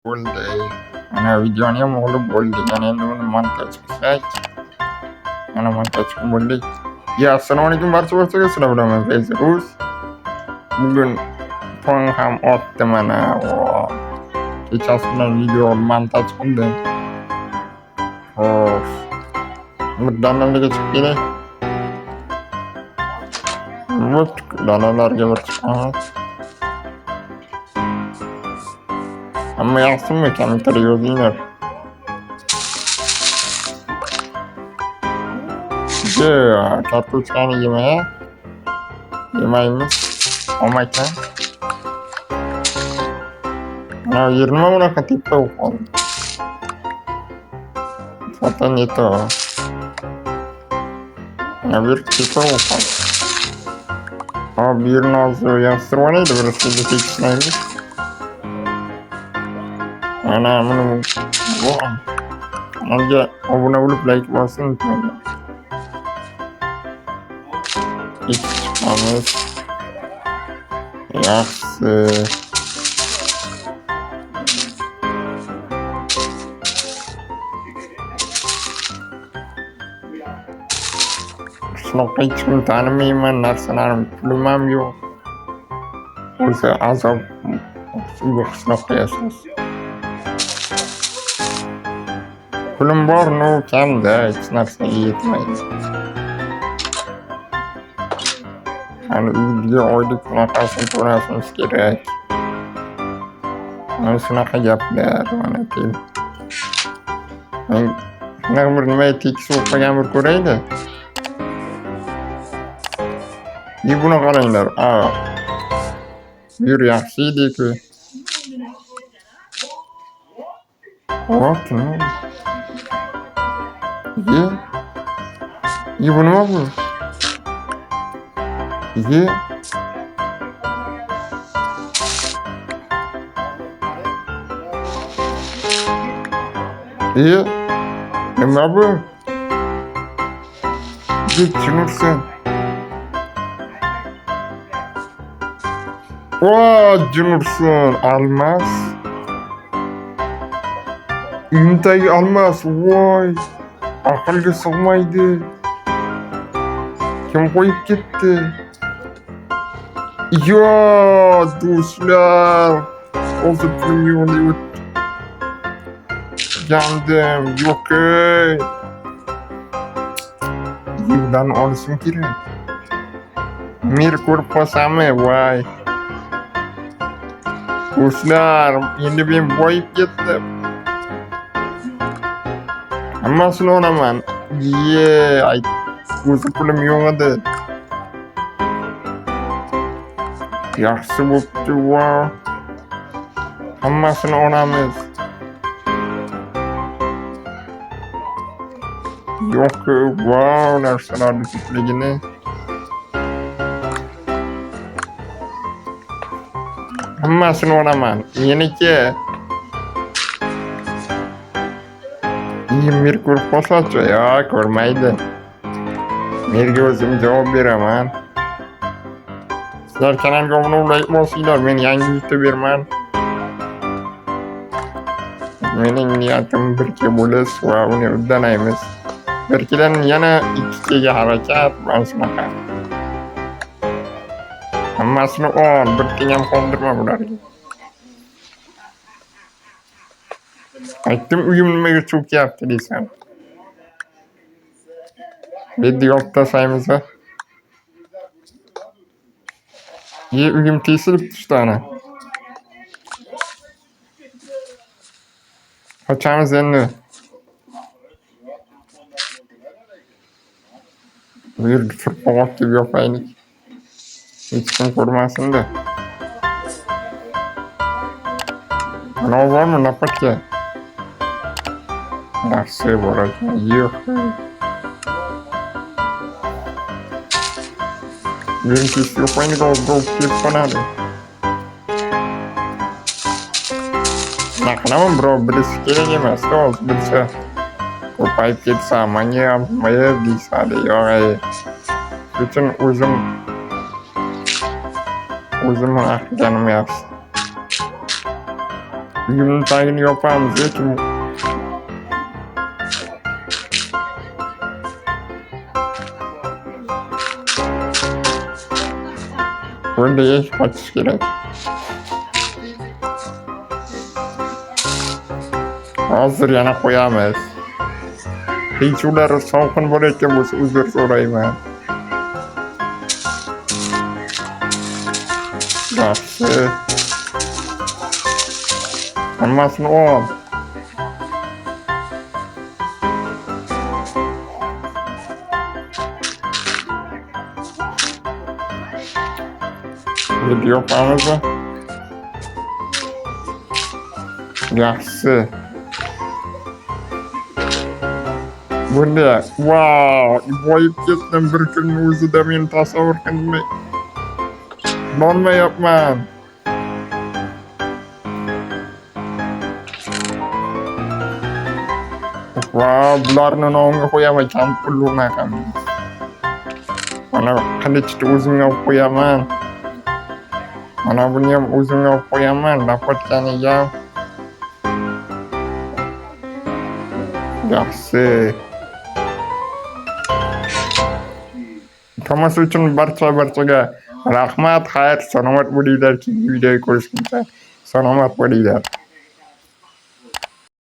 bo'ldi. Mana videoni ham olib bo'ldik. Yana endi uni montaj qilsak. Mana montaj qilib bo'ldik. Assalomu alaykum barchaga. Sizlar bilan men Fayzruz. Bugun tong ham otdi mana. Kechasi bilan video montaj qildim. Xo'p. Muddanlarga chiqib kelay. Danalarga bir chiqamiz. Hamma yaxshimi? Kommentar yozinglar. Kartoshkani yemaymiz. Olmaysan. Mana yerni bunaqa tepa bo'lib qoldi. Foton yeto. Mana bir tepa bo'lib qoldi. Bu yerni hozir yig'ishtirib olaydi, birisiga tekislaymiz. Mana buni kanalga obuna bo'lib like bosishni unutmanglar. Chiqamiz. Yaxshi. Shunaqa hech kim tanimayman, narsalarim pulim ham yo'q. O'zi azob shunaqa yashaysiz. Pulim bor, no kamda, hech narsaga yetmaydi. Hani uyga oylik bunaqasini to'lashimiz kerak. Mana shunaqa gaplar, mana kel. Men shunaqa bir nima tekis o'qigan bir ko'raydi. Buni qaranglar. Bir yaxshi edi-ku. Xo'p, bu nima bu? Nima bu? Tushunursan. Junursun, almas. Uyimdagi almas, voy. Aqlga sig'maydi. Kim qo'yib ketdi? Do'stlar. Hozir pulimni yandim, yo'q-ey. Uydan olishim kerak. Mer ko'rib qolsam-mi, voy. Do'stlar, endi men boyib ketdim. Hammasini olaman. O'zi pulim yo'q edi. Yaxshi bo'pti, hammasini olamiz. Yo'q, narsalarni ko'pligini. Hammasini olaman. Meniki. Mer ko'rib qolsa-chi? Yo'q, ko'rmaydi. Merga o'zim javob beraman. Sizlar kanalga obuna bo'lsanglar, men yangi youtuberman. Mening niyatim birga bo'lish va uni uddalaymiz. Birkidan yana ikkiga harakat, mana shunaqa. Hammasini ol, bir tiyin ham qoldirma bularga. Aytdim, uyim nimaga cho'kyapti desam. Bedni yopib tashlaymiz. Uyim tesilib tushdi ana. Qochamiz endi. Bu yerga turpoq deb yopaylik. Hech kim ko'rmasin-da. Mana bormi napatka? Yaxshi bor ekan. Yo'q. Birinchi yopaylik olib kelib qoladi. Qilaman, birov bilisi kerak emas, hozir bilsa. Ko'payib ketsa, menga ham mayib deysadi. Yo'q, uchun o'zim qilganim yaxshi. Uyumun tayini yapamız ya ki burada yaş kaçış gerek. Hazır yana koyamayız. Hiç ular soğukun borayken bu uzur sorayım. Yaxşı. Hammasını ol. Video yapmamızı. Yaxşı. Bu ne? Wow, boyup ketdim bir kunni o'zida men tasavvur qilmay. Nonma yapman. Wow, bularni nomiga qo'yaman, kam pulni ham. Mana qilichni o'zimga olib qo'yaman. Mana buni ham o'zimga olib qo'yaman, napotkaniga. Yaxshi. Tomosha uchun barchaga rahmat, xayr, salomat bo'linglar. Videoga ko'rishguncha salomat bo'linglar.